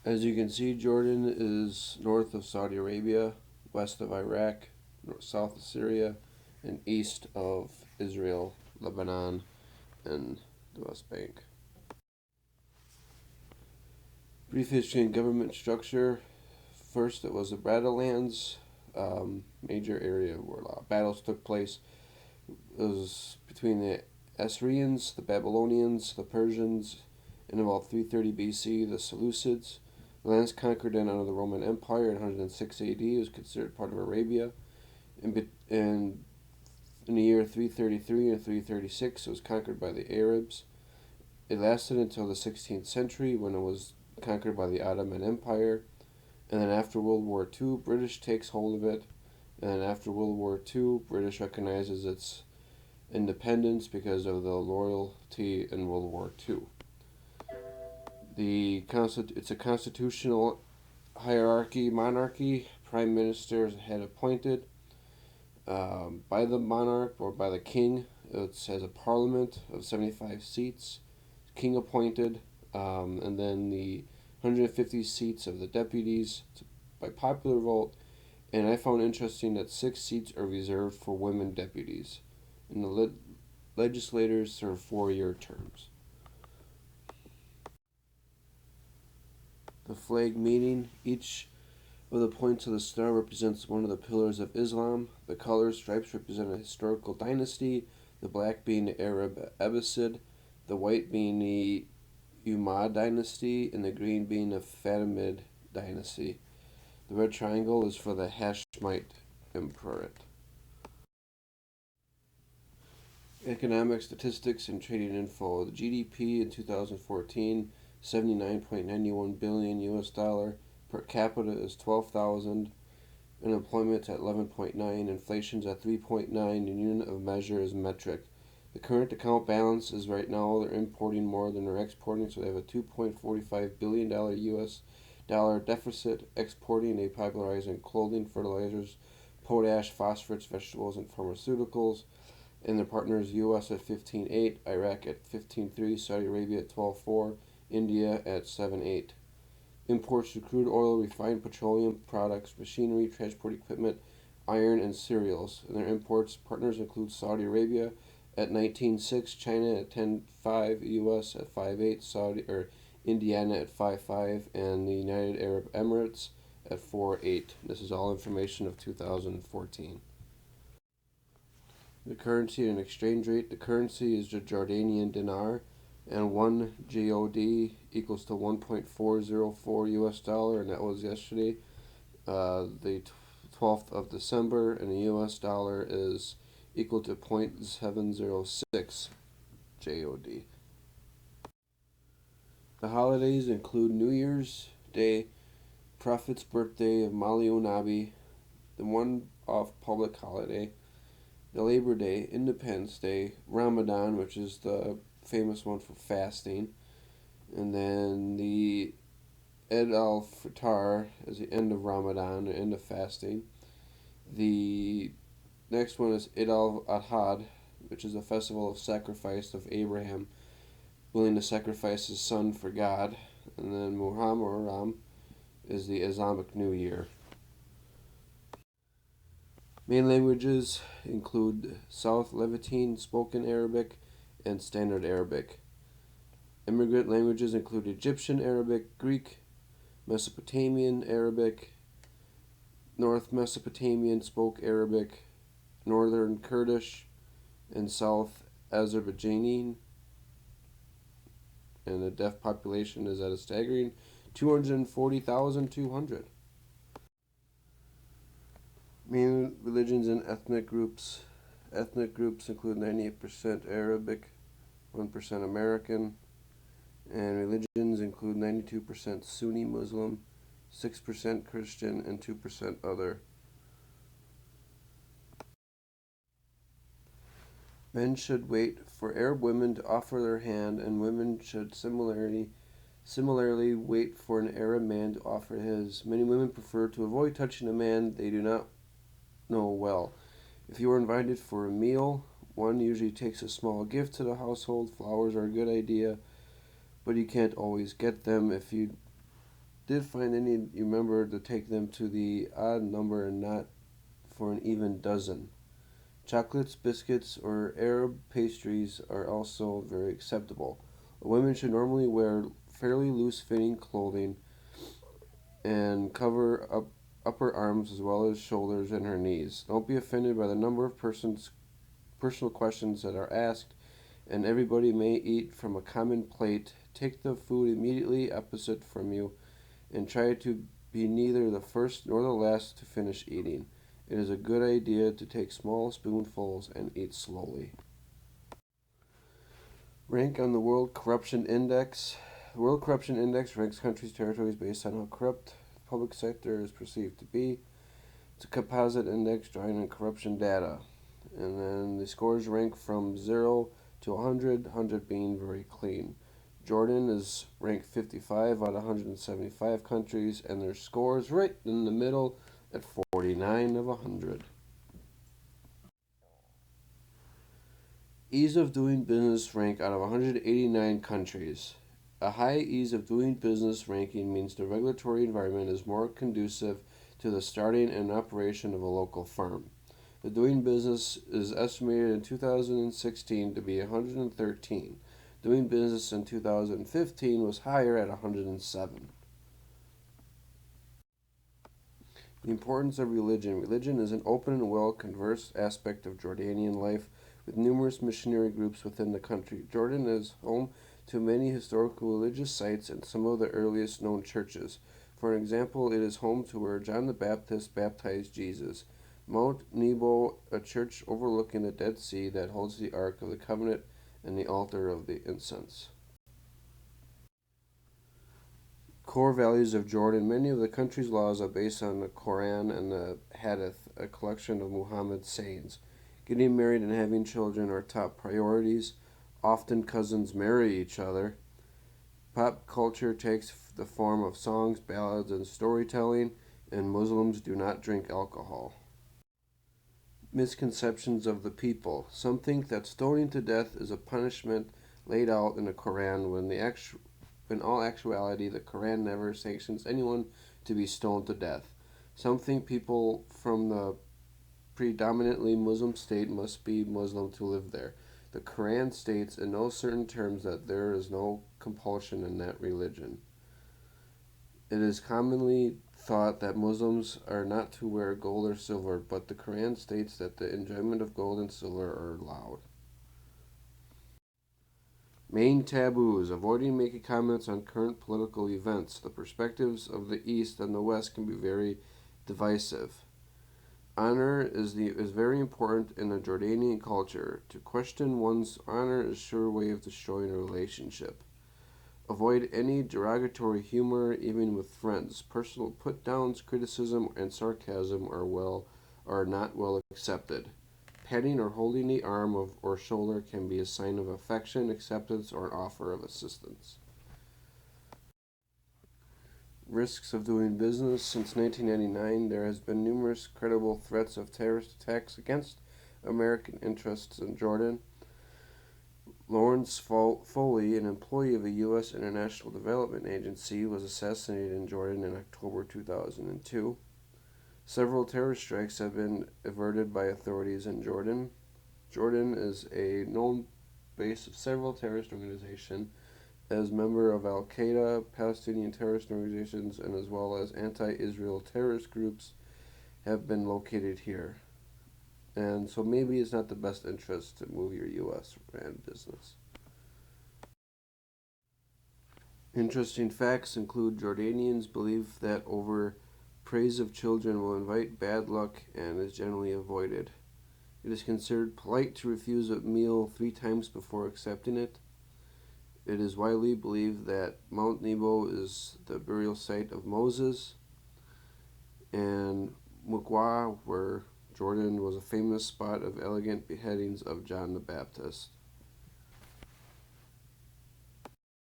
As you can see, Jordan is north of Saudi Arabia, west of Iraq, south of Syria, and east of Israel, Lebanon, and the West Bank. Brief history and government structure. First, it was the Bradlands, major area where a lot of battles took place. It was between the Assyrians, the Babylonians, the Persians, in about 330 BC, the Seleucids. The lands conquered then under the Roman Empire in 106 AD was considered part of Arabia. In the year 333 and 336, it was conquered by the Arabs. It lasted until the 16th century when it was conquered by the Ottoman Empire. And then after World War II, British takes hold of it. And then after World War II, British recognizes its independence because of the loyalty in World War II. It's a constitutional hierarchy monarchy. Prime Minister is head appointed by the monarch or by the king. It has a parliament of 75 seats, king appointed, and then the 150 seats of the deputies by popular vote. And I found interesting that 6 seats are reserved for women deputies, and the legislators serve 4-year terms. The flag meaning: each of the points of the star represents one of the pillars of Islam. The color stripes represent a historical dynasty, the black being the Arab Abbasid, the white being the Umayyad dynasty, and the green being the Fatimid dynasty. The red triangle is for the Hashemite Emperorate. Economic statistics and trading info. The GDP in 2014, 79.91 billion US dollar. Per capita is 12,000. Unemployment at 11.9. Inflation's at 3.9. The unit of measure is metric. The current account balance is right now they're importing more than they're exporting, so they have a $2.45 billion US dollar deficit, exporting a popularizing clothing, fertilizers, potash, phosphorus, vegetables, and pharmaceuticals. And their partners: US at 15.8, Iraq at 15.3, Saudi Arabia at 12.4, India at 7.8. Imports to crude oil, refined petroleum products, machinery, transport equipment, iron, and cereals. And their imports partners include Saudi Arabia at 19.6, China at 10.5, US at 5.8, Indiana at 5.5, and the United Arab Emirates at 4.8. This is all information of 2014. The currency and exchange rate. The currency is the Jordanian dinar, and 1 JOD equals to 1.404 US dollar, and that was yesterday, the 12th of December, and the US dollar is equal to 0.706 JOD. The holidays include New Year's Day, Prophet's birthday of Maulid Nabi, the one-off public holiday, the Labor Day, Independence Day, Ramadan, which is the famous one for fasting, and then the Eid al-Fitr is the end of Ramadan, the end of fasting. The next one is Eid al-Adha, which is a festival of sacrifice of Abraham, willing to sacrifice his son for God. And then Muharram is the Islamic New Year. Main languages include South Levantine Spoken Arabic and Standard Arabic. Immigrant languages include Egyptian Arabic, Greek, Mesopotamian Arabic, North Mesopotamian Spoke Arabic, Northern Kurdish, and South Azerbaijani. And the deaf population is at a staggering 240,200. Main religions and ethnic groups. Ethnic groups include 98% Arabic, 1% American, and religions include 92% Sunni Muslim, 6% Christian, and 2% other. Men should wait for Arab women to offer their hand, and women should similarly wait for an Arab man to offer his. Many women prefer to avoid touching a man they do not know well. If you are invited for a meal, one usually takes a small gift to the household. Flowers are a good idea, but you can't always get them. If you did find any, you remember to take them to the odd number and not for an even dozen. Chocolates, biscuits, or Arab pastries are also very acceptable. Women should normally wear fairly loose fitting clothing and cover up upper arms as well as shoulders and her knees. Don't be offended by the number of personal questions that are asked, and everybody may eat from a common plate. Take the food immediately opposite from you and try to be neither the first nor the last to finish eating. It is a good idea to take small spoonfuls and eat slowly. Rank on the World Corruption Index. The World Corruption Index ranks countries' territories based on how corrupt the public sector is perceived to be. It's a composite index drawing on corruption data. And then the scores rank from 0 to 100, 100 being very clean. Jordan is ranked 55 out of 175 countries, and their score is right in the middle at 49 of 100. Ease of doing business rank out of 189 countries. A high ease of doing business ranking means the regulatory environment is more conducive to the starting and operation of a local firm. The doing business is estimated in 2016 to be 113. Doing business in 2015 was higher at 107. The importance of religion. Religion is an open and well-conversed aspect of Jordanian life, with numerous missionary groups within the country. Jordan is home to many historical religious sites and some of the earliest known churches. For example, it is home to where John the Baptist baptized Jesus. Mount Nebo, a church overlooking the Dead Sea that holds the Ark of the Covenant and the altar of the incense. Core values of Jordan. Many of the country's laws are based on the Quran and the Hadith, a collection of Muhammad's sayings. Getting married and having children are top priorities. Often cousins marry each other. Pop culture takes the form of songs, ballads, and storytelling, and Muslims do not drink alcohol. Misconceptions of the people. Some think that stoning to death is a punishment laid out in the Quran when in all actuality the Quran never sanctions anyone to be stoned to death. Some think people from the predominantly Muslim state must be Muslim to live there. The Quran states in no certain terms that there is no compulsion in that religion. It is commonly thought that Muslims are not to wear gold or silver, but the Quran states that the enjoyment of gold and silver are allowed. Main taboos. Avoiding making comments on current political events. The perspectives of the East and the West can be very divisive. Honor is very important in the Jordanian culture. To question one's honor is a sure way of destroying a relationship. Avoid any derogatory humor, even with friends. Personal put-downs, criticism, and sarcasm are not well accepted. Patting or holding the arm or shoulder can be a sign of affection, acceptance, or an offer of assistance. Risks of doing business. Since 1999, there has been numerous credible threats of terrorist attacks against American interests in Jordan. Lawrence Foley, an employee of the U.S. International Development Agency, was assassinated in Jordan in October 2002. Several terrorist strikes have been averted by authorities in Jordan. Jordan is a known base of several terrorist organizations as member of Al-Qaeda, Palestinian terrorist organizations, and as well as anti-Israel terrorist groups have been located here. And so maybe it's not the best interest to move your U.S. brand business. Interesting facts include Jordanians believe that praise of children will invite bad luck and is generally avoided. It is considered polite to refuse a meal 3 times before accepting it. It is widely believed that Mount Nebo is the burial site of Moses, and Muqwa, where Jordan was a famous spot of elegant beheadings of John the Baptist.